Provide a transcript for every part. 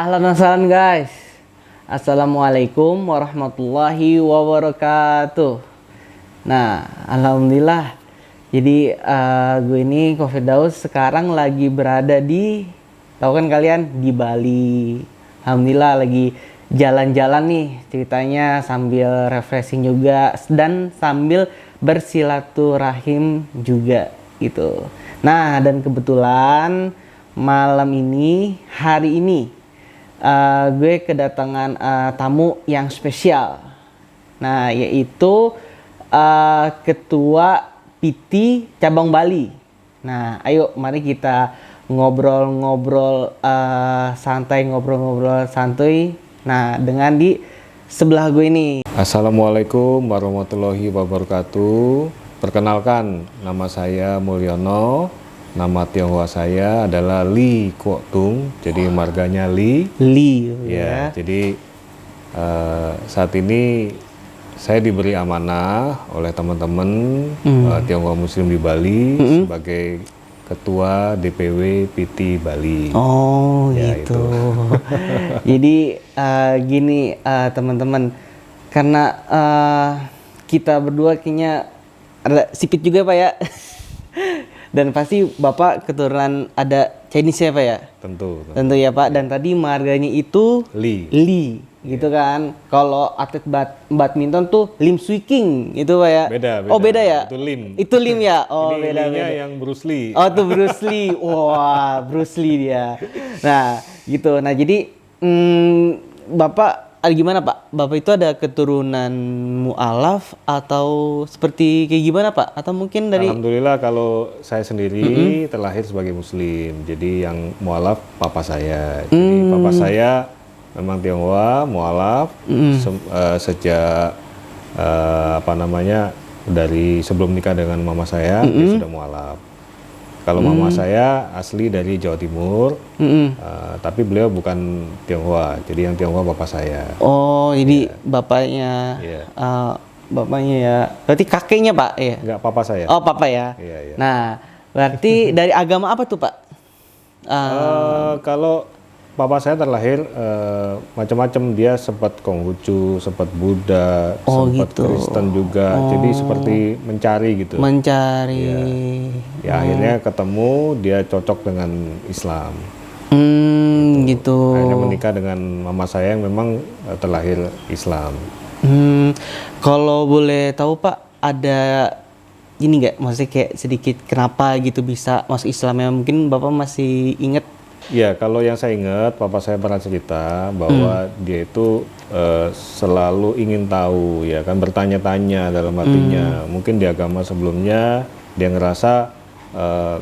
Ahlan wassalam guys. Assalamualaikum warahmatullahi wabarakatuh. Nah, alhamdulillah. Jadi gue ini Kofirdaus sekarang lagi berada di, tahu kan kalian, di Bali. Alhamdulillah lagi jalan-jalan nih ceritanya, sambil refreshing juga dan sambil bersilaturahim juga gitu. Nah, dan kebetulan malam ini, hari ini gue kedatangan tamu yang spesial. Nah, yaitu Ketua PT Cabang Bali. Nah, ayo mari kita ngobrol-ngobrol santai, ngobrol-ngobrol santuy. Nah, dengan di sebelah gue ini. Assalamualaikum warahmatullahi wabarakatuh. Perkenalkan, nama saya Mulyono. Nama Tionghoa saya adalah Lee Kwok Tung. Jadi marganya Lee. Lee. Ya, jadi saat ini saya diberi amanah oleh teman-teman Tionghoa Muslim di Bali sebagai Ketua DPW PT Bali. Oh, ya, gitu. Jadi gini teman-teman, karena kita berdua kayaknya ada sipit juga Pak ya. Dan pasti Bapak keturunan ada Chinese ya Pak ya? Tentu. Tentu ya Pak. Dan tadi marganya itu Lee gitu kan. Kalau atlet badminton tuh Lim Swee King itu Pak ya. Beda. Oh beda ya? Itu Lim Ya? Oh ini beda. yang Bruce Lee. Oh tuh Bruce Lee. Wah, Bruce Lee dia. Nah gitu. Nah jadi Bapak gimana Pak? Bapak itu ada keturunan mu'alaf atau seperti kayak gimana Pak? Atau mungkin dari... Alhamdulillah kalau saya sendiri terlahir sebagai Muslim. Jadi yang mu'alaf papa saya. Jadi papa saya memang Tionghoa, mu'alaf sejak dari sebelum nikah dengan mama saya dia sudah mu'alaf. Kalau mama saya asli dari Jawa Timur, tapi beliau bukan Tionghoa. Jadi yang Tionghoa bapak saya. Oh, jadi bapaknya, bapaknya ya. Berarti kakeknya Pak ya? Enggak, papa saya. Oh, papa ya. Iya. Nah, berarti dari agama apa tuh Pak? Kalau papa saya terlahir macam-macam, dia sempat Konghucu, sempat Buddha, sempat gitu. Kristen juga. Jadi seperti mencari gitu. Mencari. Ya akhirnya ketemu, dia cocok dengan Islam. Gitu. Akhirnya menikah dengan mama saya yang memang terlahir Islam. Kalau boleh tahu Pak, ada ini nggak? Maksudnya kayak sedikit kenapa gitu bisa masuk Islam ya? Mungkin Bapak masih ingat? Ya, kalau yang saya ingat, papa saya pernah cerita bahwa dia itu selalu ingin tahu, ya kan, bertanya-tanya dalam hatinya. Mungkin di agama sebelumnya dia ngerasa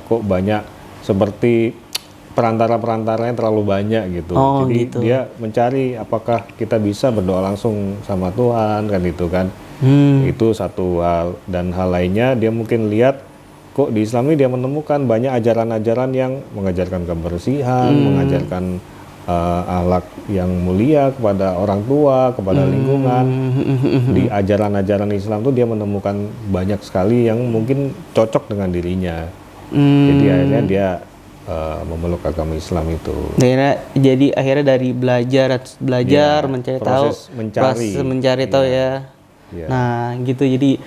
kok banyak seperti perantara-perantara yang terlalu banyak gitu. Oh, jadi gitu. dia mencari apakah kita bisa berdoa langsung sama Tuhan kan itu kan. Itu satu hal, dan hal lainnya dia mungkin lihat kok di Islam ini dia menemukan banyak ajaran-ajaran yang mengajarkan kebersihan, mengajarkan akhlak yang mulia kepada orang tua, kepada lingkungan. Di ajaran-ajaran Islam tuh dia menemukan banyak sekali yang mungkin cocok dengan dirinya. Jadi akhirnya dia memeluk agama Islam itu. Jadi akhirnya dari belajar mencari tahu, mencari tahu ya. Nah gitu, jadi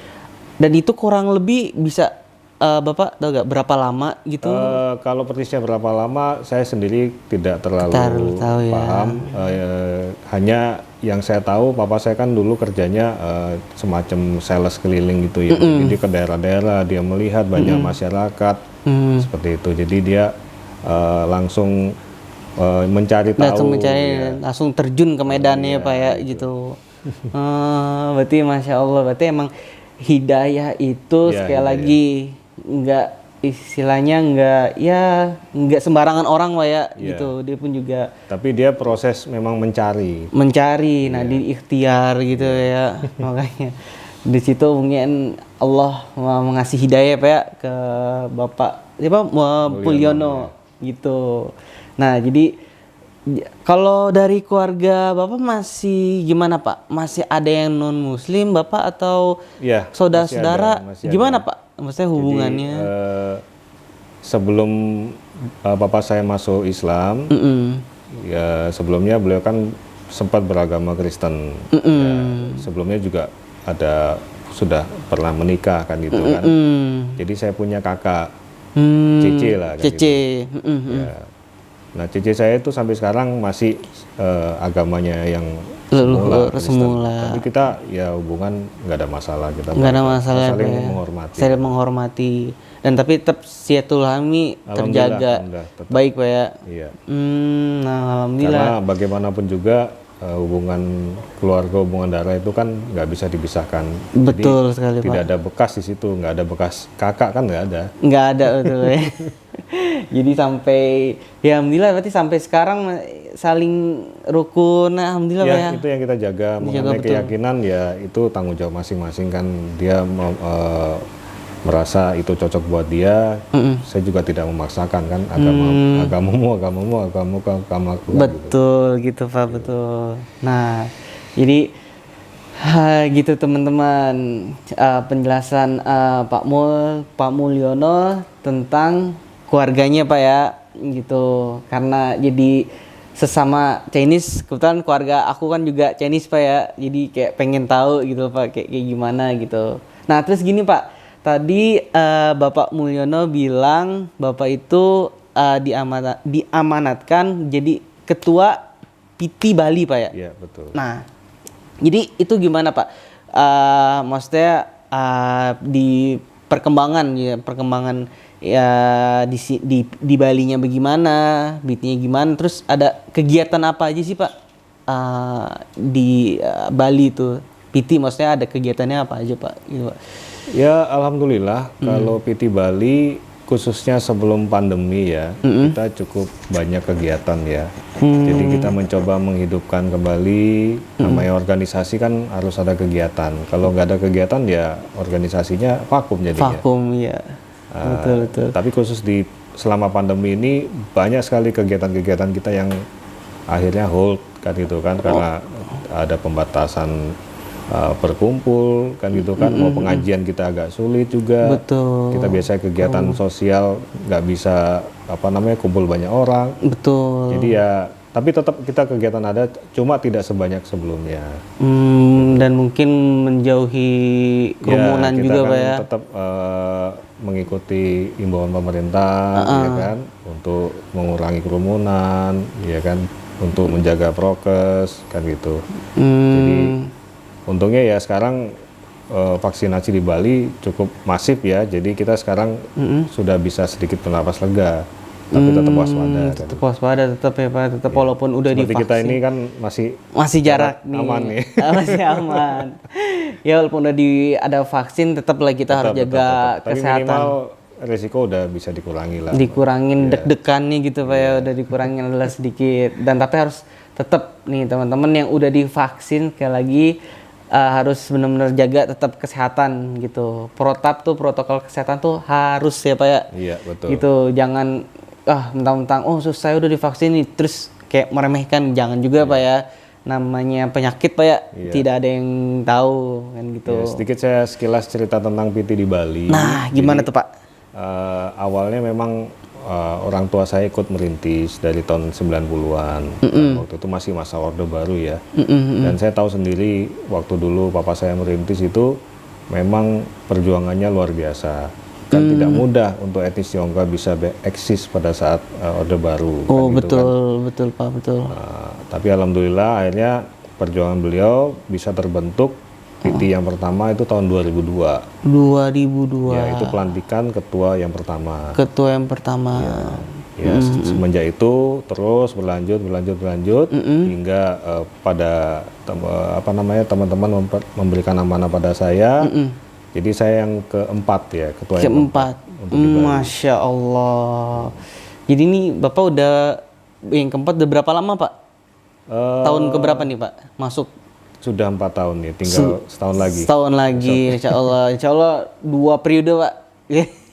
dan itu kurang lebih bisa Bapak tahu nggak berapa lama gitu? Kalau persisnya berapa lama saya sendiri tidak terlalu paham. Hanya yang saya tahu, papa saya kan dulu kerjanya semacam sales keliling gitu ya. Jadi ke daerah-daerah dia melihat banyak masyarakat seperti itu. Jadi dia langsung mencari tahu. Langsung terjun ke medannya Pak ya gitu. Berarti Masya Allah, berarti emang hidayah itu sekali lagi nggak istilahnya nggak sembarangan orang Pak ya gitu. Dia pun juga, tapi dia proses memang mencari nah di ikhtiar gitu ya. Makanya di situ mungkin Allah mengasih hidayah Pak ya ke Bapak Mulyono gitu. Nah jadi kalau dari keluarga Bapak masih gimana Pak? Masih ada yang non Muslim Bapak atau saudara-saudara? Gimana Pak? Maksudnya hubungannya? Jadi, sebelum papa saya masuk Islam, ya sebelumnya beliau kan sempat beragama Kristen. Ya, sebelumnya juga sudah pernah menikah kan gitu kan. Jadi saya punya kakak Cece lah kan Cece. gitu. Ya. Nah Cece saya itu sampai sekarang masih agamanya yang semula. Tapi kita ya hubungan nggak ada masalah, kita nggak ada masalah, saling ya. menghormati. Saling menghormati. Dan tapi tetap silaturahmi terjaga baik Pak ya. Iya. Nah alhamdulillah. Karena bagaimanapun juga hubungan keluarga, hubungan darah itu kan nggak bisa dipisahkan. Betul jadi, sekali Pak. Tidak ada bekas di situ, nggak ada bekas kakak kan nggak ada. Nggak ada betul ya. Jadi sampai ya alhamdulillah berarti sampai sekarang saling rukun, alhamdulillah ya, Pak ya. Itu yang kita jaga, mengenai keyakinan ya itu tanggung jawab masing-masing kan, dia merasa itu cocok buat dia. Saya juga tidak memaksakan kan, agamamu. Betul gitu Pak, betul. Nah jadi gitu teman-teman, penjelasan Pak Mulyono tentang keluarganya Pak ya, gitu. Karena jadi sesama Chinese, kebetulan keluarga aku kan juga Chinese Pak ya, jadi kayak pengen tahu gitu Pak kayak gimana gitu. Nah terus gini Pak, tadi Bapak Mulyono bilang Bapak itu diamanatkan jadi ketua PT Bali Pak ya? Iya betul. Nah jadi itu gimana Pak? Maksudnya di perkembangan ya di Balinya bagaimana, PT-nya gimana, terus ada kegiatan apa aja sih Pak di Bali itu? PT maksudnya ada kegiatannya apa aja Pak? Gitu, Pak. Ya alhamdulillah kalau PT Bali khususnya sebelum pandemi ya kita cukup banyak kegiatan ya. Jadi kita mencoba menghidupkan kembali, namanya organisasi kan harus ada kegiatan. Kalau nggak ada kegiatan ya organisasinya vakum jadinya. Vakum ya. Betul. Tapi khusus selama pandemi ini banyak sekali kegiatan-kegiatan kita yang akhirnya hold kan gitu kan, karena ada pembatasan berkumpul kan gitu kan, mau pengajian kita agak sulit juga. Betul. Kita biasa kegiatan sosial nggak bisa kumpul banyak orang. Betul. Jadi ya tapi tetap kita kegiatan ada, cuma tidak sebanyak sebelumnya. Dan mungkin menjauhi kerumunan ya, juga kan Pak ya. Tetap mengikuti imbauan pemerintah ya kan, untuk mengurangi kerumunan ya kan, untuk menjaga prokes kan gitu. Jadi untungnya ya sekarang vaksinasi di Bali cukup masif ya, jadi kita sekarang sudah bisa sedikit bernapas lega, tapi tetap waspada. Tetap waspada tetap ya Pak, tetap walaupun udah Seperti divaksin. kita ini kan masih jarak nih. Aman nih. Masih aman. Ya walaupun udah ada vaksin, tetaplah kita harus jaga Tapi kesehatan. minimal resiko udah bisa dikurangi lah. Dikurangin deg-degannya gitu Pak ya, udah dikurangin adalah sedikit. Dan tapi harus tetap nih teman-teman yang udah divaksin, sekali lagi harus benar-benar jaga tetap kesehatan gitu. Protokol kesehatan tuh harus ya Pak ya. Iya betul. Gitu, jangan mentang-mentang saya udah divaksin nih terus kayak meremehkan, jangan juga Pak ya. Namanya penyakit Pak ya, tidak ada yang tahu kan gitu. Ya, sedikit saya sekilas cerita tentang PT di Bali. Nah, gimana tuh Pak? Awalnya memang orang tua saya ikut merintis dari tahun 90-an. Waktu itu masih masa Orde Baru ya. Dan saya tahu sendiri waktu dulu papa saya merintis itu memang perjuangannya luar biasa. Kan tidak mudah untuk etnis Tionghoa bisa eksis pada saat Orde Baru. Oh kan, betul, gitu kan. betul Pak, betul. Tapi alhamdulillah akhirnya perjuangan beliau bisa terbentuk. PT yang pertama itu tahun 2002. 2002. Ya, itu pelantikan ketua yang pertama. Ketua yang pertama. Ya, semenjak itu terus berlanjut hingga pada teman-teman memberikan amanah pada saya. Jadi saya yang keempat ya, ketua yang keempat. Masya Allah. Jadi ini Bapak udah yang keempat udah berapa lama Pak? Tahun keberapa nih Pak masuk? Sudah 4 tahun nih, tinggal setahun lagi. Setahun lagi, insya Allah 2 periode Pak.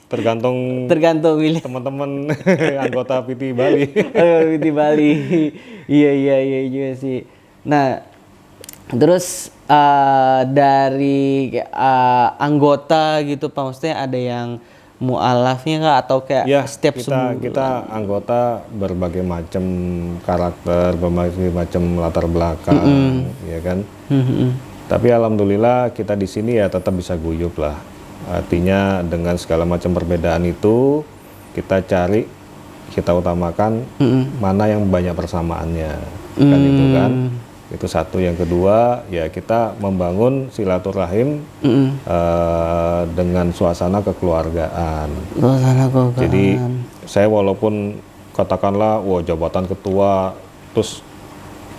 Tergantung teman-teman anggota PT Bali. PT Bali. Iya juga sih. Nah, terus dari anggota gitu Pak, maksudnya ada yang mualafnya kah atau kayak Ya, step kita anggota berbagai macam karakter, berbagai macam latar belakang, ya kan. Tapi alhamdulillah kita di sini ya tetap bisa guyup lah. Artinya dengan segala macam perbedaan itu kita utamakan mana yang banyak persamaannya, kan itu kan. Itu satu. Yang kedua ya kita membangun silaturahim dengan suasana kekeluargaan. Jadi saya walaupun katakanlah jabatan ketua terus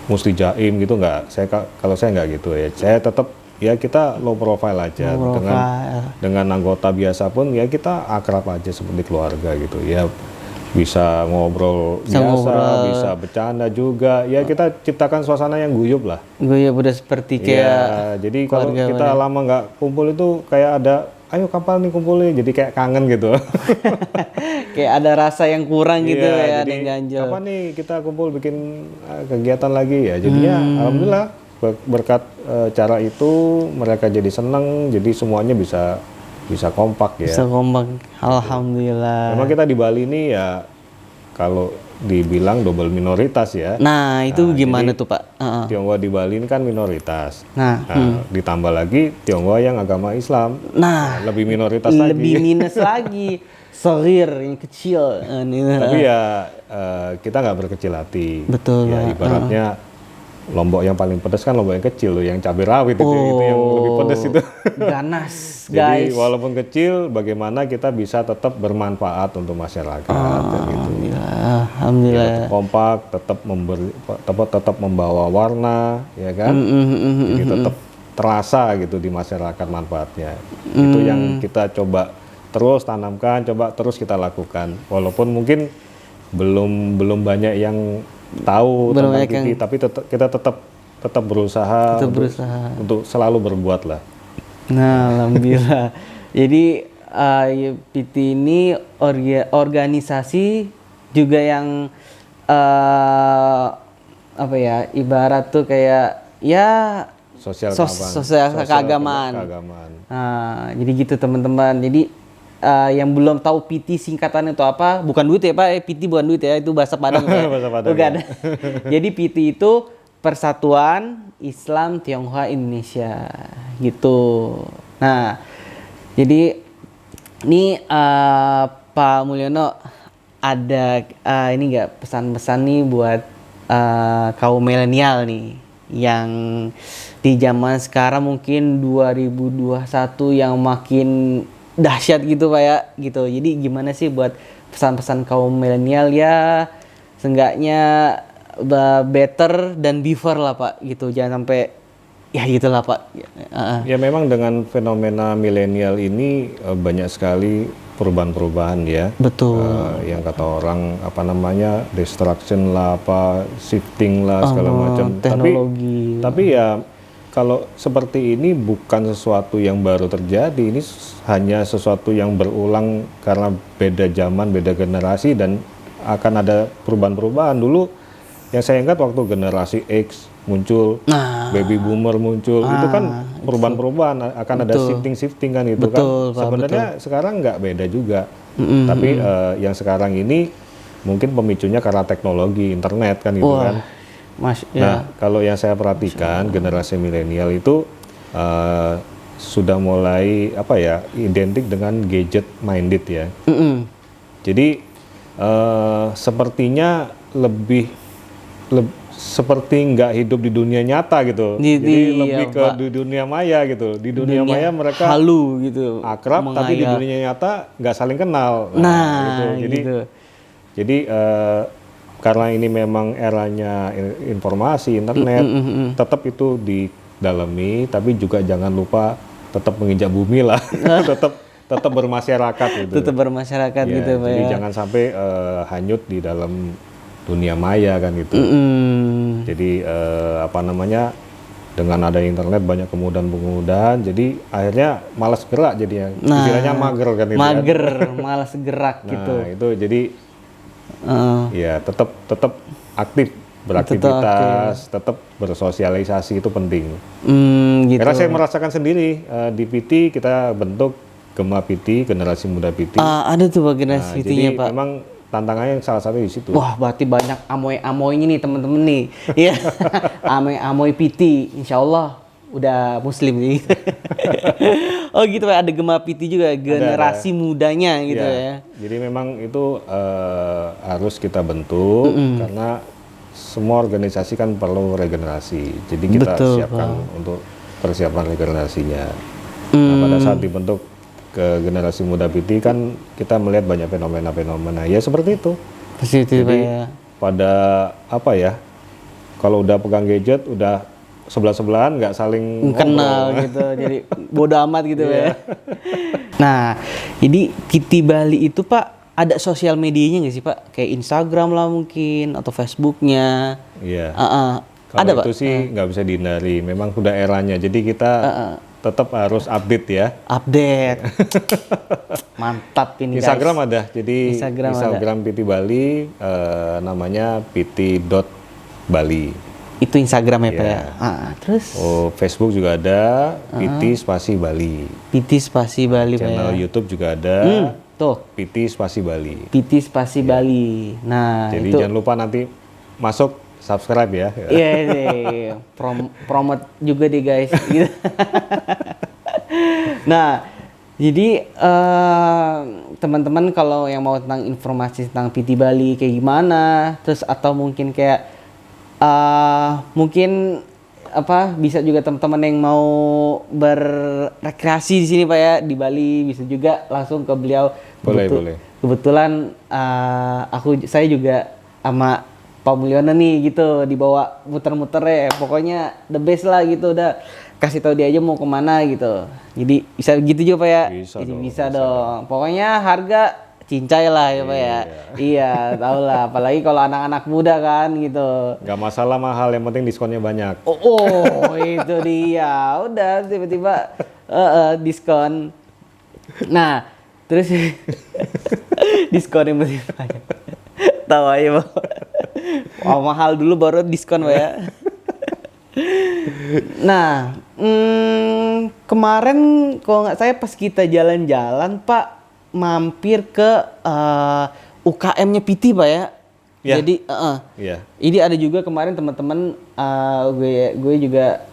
mesti jaim gitu nggak, kalau saya nggak gitu ya, saya tetap ya kita low profile aja, dengan anggota biasa pun ya kita akrab aja seperti keluarga gitu ya, bisa ngobrol biasa, bisa bercanda juga ya, kita ciptakan suasana yang guyup lah. Guyup udah seperti kayak ya, jadi kalau kita lama nggak kumpul itu kayak ada ayo kapan nih kumpulnya, jadi kayak kangen gitu. Kayak ada rasa yang kurang gitu ya, jadi ada yang ganjel. kapan nih kita kumpul bikin kegiatan lagi ya, jadinya alhamdulillah berkat cara itu mereka jadi senang, jadi semuanya bisa kompak ya. Bisa kompak, alhamdulillah. Memang kita di Bali ini ya kalau dibilang double minoritas ya. Nah itu gimana tuh Pak? Tionghoa di Bali ini kan minoritas. Nah, ditambah lagi Tionghoa yang agama Islam. Nah, lebih minoritas lagi. Lebih minus lagi. Sorir yang kecil. Tapi ya kita nggak berkecil hati. Betul. Ya ibaratnya Lombok yang paling pedas kan Lombok yang kecil loh, yang cabai rawit itu yang lebih pedas itu. Ganas, guys. Jadi guys. walaupun kecil, bagaimana kita bisa tetap bermanfaat untuk masyarakat. Gitu. Alhamdulillah. Ya, kompak, tetap membawa warna, ya kan? Jadi tetap terasa gitu di masyarakat manfaatnya. Itu yang kita coba terus tanamkan, coba terus kita lakukan. Walaupun mungkin belum banyak yang tahu tentang PT, tapi kita tetap berusaha untuk selalu berbuat lah. Nah, alhamdulillah. Jadi PT ini organisasi juga yang apa ya, ibarat tuh kayak ya sosial keagamaan. Nah, jadi gitu teman-teman. Jadi yang belum tahu PT singkatannya itu apa, bukan duit ya Pak, PT bukan duit ya, itu bahasa Padang ya. Bukan. Jadi PT itu Persatuan Islam Tionghoa Indonesia gitu. Nah, jadi ini Pak Mulyono ada ini nggak pesan-pesan nih buat kaum milenial nih yang di zaman sekarang mungkin 2021 yang makin dahsyat gitu Pak ya gitu. Jadi gimana sih buat pesan-pesan kaum milenial ya, seenggaknya better dan before lah Pak gitu, jangan sampai ya gitulah Pak. Ya memang dengan fenomena milenial ini banyak sekali perubahan-perubahan ya. Betul. Yang kata orang apa namanya distraction lah, apa shifting lah segala macam. Teknologi. Tapi ya kalau seperti ini bukan sesuatu yang baru terjadi, ini hanya sesuatu yang berulang karena beda zaman, beda generasi, dan akan ada perubahan-perubahan. Dulu yang saya ingat waktu generasi X muncul, baby boomer muncul, itu kan perubahan-perubahan, akan ada shifting-shifting kan itu kan. Sebenarnya sekarang nggak beda juga, tapi yang sekarang ini mungkin pemicunya karena teknologi, internet kan gitu kan. Nah, kalau yang saya perhatikan generasi milenial itu sudah mulai apa ya, identik dengan gadget minded ya. Jadi sepertinya lebih seperti nggak hidup di dunia nyata gitu. Jadi lebih ke di dunia maya gitu. Di dunia maya mereka halu gitu, akrab, tapi di dunia nyata nggak saling kenal. Gitu. Jadi karena ini memang eranya informasi, internet, tetap itu didalami, tapi juga jangan lupa tetap menginjak bumi lah, tetap bermasyarakat gitu. Tetap bermasyarakat ya, gitu Pak. Jadi jangan sampai hanyut di dalam dunia maya kan gitu. Jadi apa namanya, dengan ada internet banyak kemudahan-kemudahan, jadi akhirnya malas gerak jadinya. Istilahnya mager kan itu. Mager, malas gerak gitu. Nah, itu jadi ya tetap aktif beraktivitas, tetap bersosialisasi itu penting. Gitu. Karena saya merasakan sendiri di PT kita bentuk Gema PT, generasi muda PT. Ada tuh Pak generasi Nah, PT-nya jadi Pak. memang tantangannya salah satu di situ. Wah, berarti banyak amoy-amoynya nih teman-teman nih. Iya. Amoy-amoy PT, insya Allah udah muslim nih. Oh gitu Pak, ada Gema PT juga, generasi mudanya gitu ya. Jadi memang itu harus kita bentuk karena semua organisasi kan perlu regenerasi. Jadi kita siapkan untuk persiapan regenerasinya. Nah, pada saat dibentuk ke generasi muda PT kan kita melihat banyak fenomena-fenomena. Ya seperti itu. Positif Jadi ya. pada apa ya? Kalau udah pegang gadget, udah sebelah-sebelahan nggak saling Kenal ngobrol. gitu, jadi bodo amat gitu ya. Nah, jadi PT Bali itu Pak ada sosial medianya nggak sih Pak? Kayak Instagram lah mungkin atau Facebooknya. Iya. Ada Kalau Pak? itu sih nggak bisa dihindari. Memang udah eranya. Jadi kita tetap harus update ya. Update. Mantap ini Instagram guys. ada. Jadi Instagram PT Bali namanya pt.bali. Itu Instagram ya Pak ya. Terus Oh, Facebook juga ada, PT Spasi Bali. PT Spasi Bali Pak ya. Channel YouTube juga ada, Tuh, PT Spasi Bali. PT Spasi Bali. Nah, Jadi itu jangan lupa nanti masuk subscribe ya. iya nih, promote juga deh guys. Gitu. Nah, jadi teman-teman kalau yang mau tentang informasi tentang PT Bali kayak gimana, terus atau mungkin kayak mungkin apa bisa juga teman-teman yang mau berrekreasi di sini Pak ya di Bali bisa juga langsung ke beliau. Boleh. Kebetulan saya juga sama Pak Mulyono nih gitu dibawa muter-muter ya pokoknya the best lah gitu udah kasih tahu dia aja mau kemana gitu jadi bisa gitu juga Pak ya bisa dong pokoknya harga cincai lah ya Pak ya iya tahu lah apalagi kalau anak-anak muda kan gitu Gak masalah mahal yang penting diskonnya banyak. oh itu dia udah tiba-tiba diskon nah terus diskon yang penting banyak tahu aja Pak. Wah, mahal dulu baru diskon Pak ya. Nah, kemarin kalau nggak saya pas kita jalan-jalan Pak mampir ke UKM-nya PT Pak ya. Ya. Jadi, ini ada juga kemarin teman-teman gue juga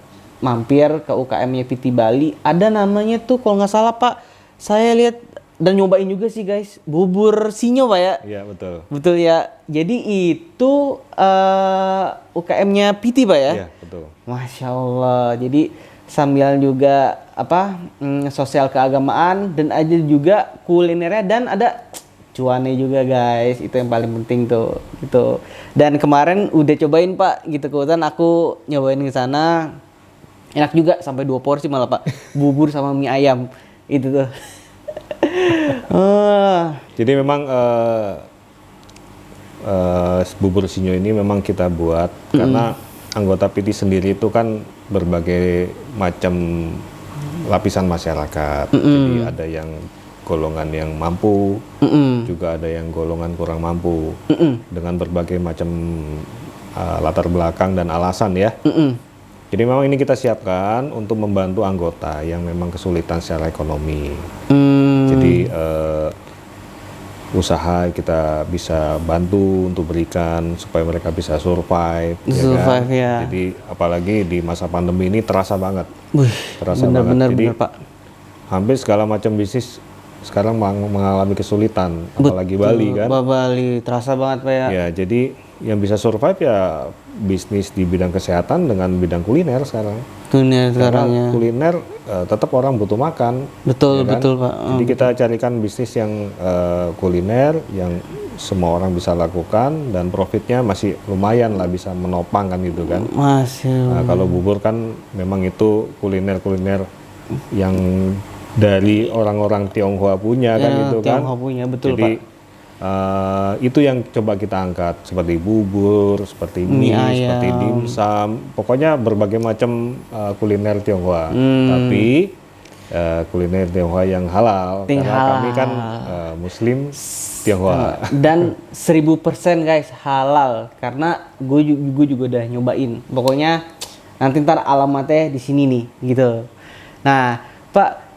mampir ke UKM-nya PT Bali. Ada namanya tuh kalau nggak salah Pak, saya lihat dan nyobain juga sih guys bubur sinyo Pak ya. Iya betul. Betul ya. Jadi itu UKM-nya PT Pak ya. Iya betul. Masya Allah. Jadi sambil juga sosial keagamaan dan ada juga kulinernya dan ada cuannya juga guys. Itu yang paling penting tuh. Gitu. Dan kemarin udah cobain Pak. Gitu kebetulan aku nyobain ke sana. Enak juga sampai 2 porsi malah Pak. Bubur sama mie ayam. Itu tuh. Jadi memang bubur sinyo ini memang kita buat karena anggota PT sendiri itu kan berbagai macam lapisan masyarakat. Jadi ada yang golongan yang mampu, juga ada yang golongan kurang mampu, dengan berbagai macam latar belakang dan alasan ya. Jadi memang ini kita siapkan untuk membantu anggota yang memang kesulitan secara ekonomi. Jadi usaha kita bisa bantu untuk berikan supaya mereka bisa survive, Survive, kan? ya. Jadi apalagi di masa pandemi ini terasa banget. Terasa Benar-benar banget. Jadi Pak. hampir segala macam bisnis sekarang mengalami kesulitan, apalagi Bali kan. Bali terasa banget Pak ya. Ya, jadi yang bisa survive ya bisnis di bidang kesehatan dengan bidang kuliner sekarang. Dunia sekarang ya. Karena kuliner tetap orang butuh makan. Betul, ya kan? betul Pak. Jadi kita carikan bisnis yang kuliner yang semua orang bisa lakukan dan profitnya masih lumayan lah bisa menopang kan gitu kan. Masih. Nah, kalau bubur kan memang itu kuliner-kuliner yang dari orang-orang Tionghoa punya kan itu kan. Tionghoa punya betul Jadi, Pak. itu yang coba kita angkat seperti bubur, seperti mie, seperti dimsum, pokoknya berbagai macam kuliner Tionghoa. Tapi kuliner Tionghoa yang halal karena kami kan Muslim Tionghoa. Dan 1000% guys halal karena gue juga udah nyobain. Pokoknya nanti ntar alamatnya di sini nih gitu. Nah Pak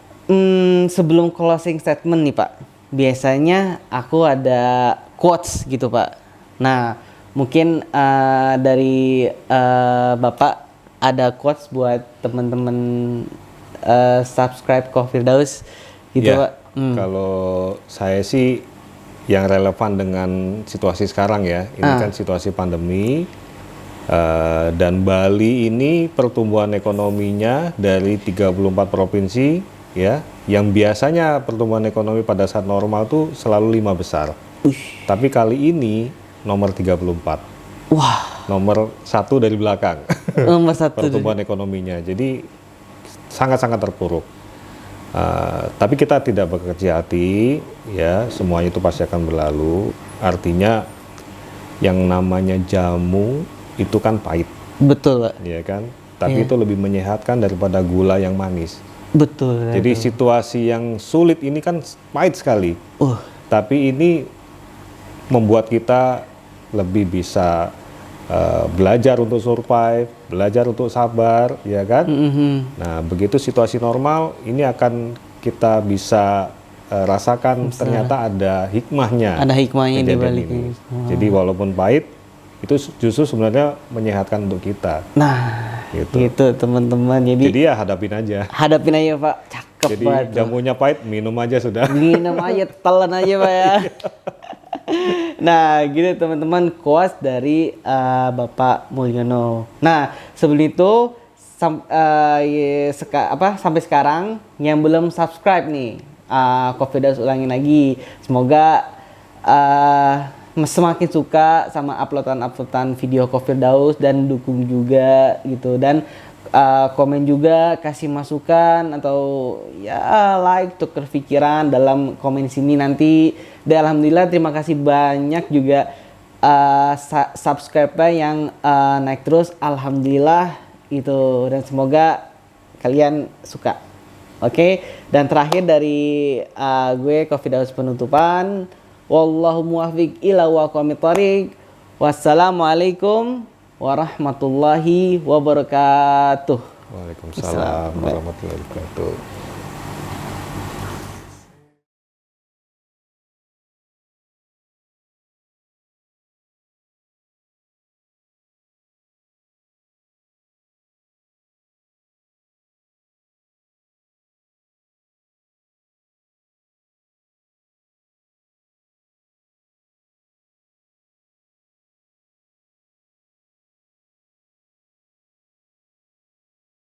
Sebelum closing statement nih Pak, biasanya aku ada quotes gitu Pak. Nah, mungkin dari Bapak ada quotes buat teman-teman subscribe Coffee Firdaus gitu Ya, Pak. kalau saya sih yang relevan dengan situasi sekarang ya, ini kan situasi pandemi dan Bali ini pertumbuhan ekonominya dari 34 provinsi ya, yang biasanya pertumbuhan ekonomi pada saat normal tuh selalu 5 besar. Tapi kali ini nomor 34. Wah, Nomor 1 dari belakang. nomor 1. Pertumbuhan ekonominya. Jadi sangat-sangat terpuruk. Tapi kita tidak bekerja hati, ya semuanya itu pasti akan berlalu. Artinya yang namanya jamu itu kan pahit, Betul Pak. ya kan? Tapi itu lebih menyehatkan daripada gula yang manis. Betul. Jadi situasi yang sulit ini kan pahit sekali. Tapi ini membuat kita lebih bisa belajar untuk survive, belajar untuk sabar, ya kan? Nah, begitu situasi normal, ini akan kita bisa rasakan ternyata ada hikmahnya. Ada hikmahnya di kejadian balik ini. ini. Jadi walaupun pahit, itu justru sebenarnya menyehatkan untuk kita. Nah, Gitu. gitu teman-teman. Jadi ya hadapin aja. Hadapin aja Pak, cakep Jadi banget. jamunya pahit, minum aja sudah. Minum aja, telan aja Pak ya. Nah, gitu teman-teman, quotes dari Bapak Mulyono. Nah, sebelum itu sampai sekarang yang belum subscribe nih, Coffee Firdaus ulangin lagi. Semoga semakin suka sama uploadan video Coffee Firdaus dan dukung juga gitu, dan komen juga, kasih masukan atau ya like tukar pikiran dalam komen sini nanti. Dan alhamdulillah terima kasih banyak juga subscriber yang naik terus, alhamdulillah itu, dan semoga kalian suka. Oke, dan terakhir dari gue Coffee Firdaus penutupan. Wallahu muwaffiq ila aqwamit thoriq. Wassalamualaikum warahmatullahi wabarakatuh. Waalaikumsalam warahmatullahi wabarakatuh.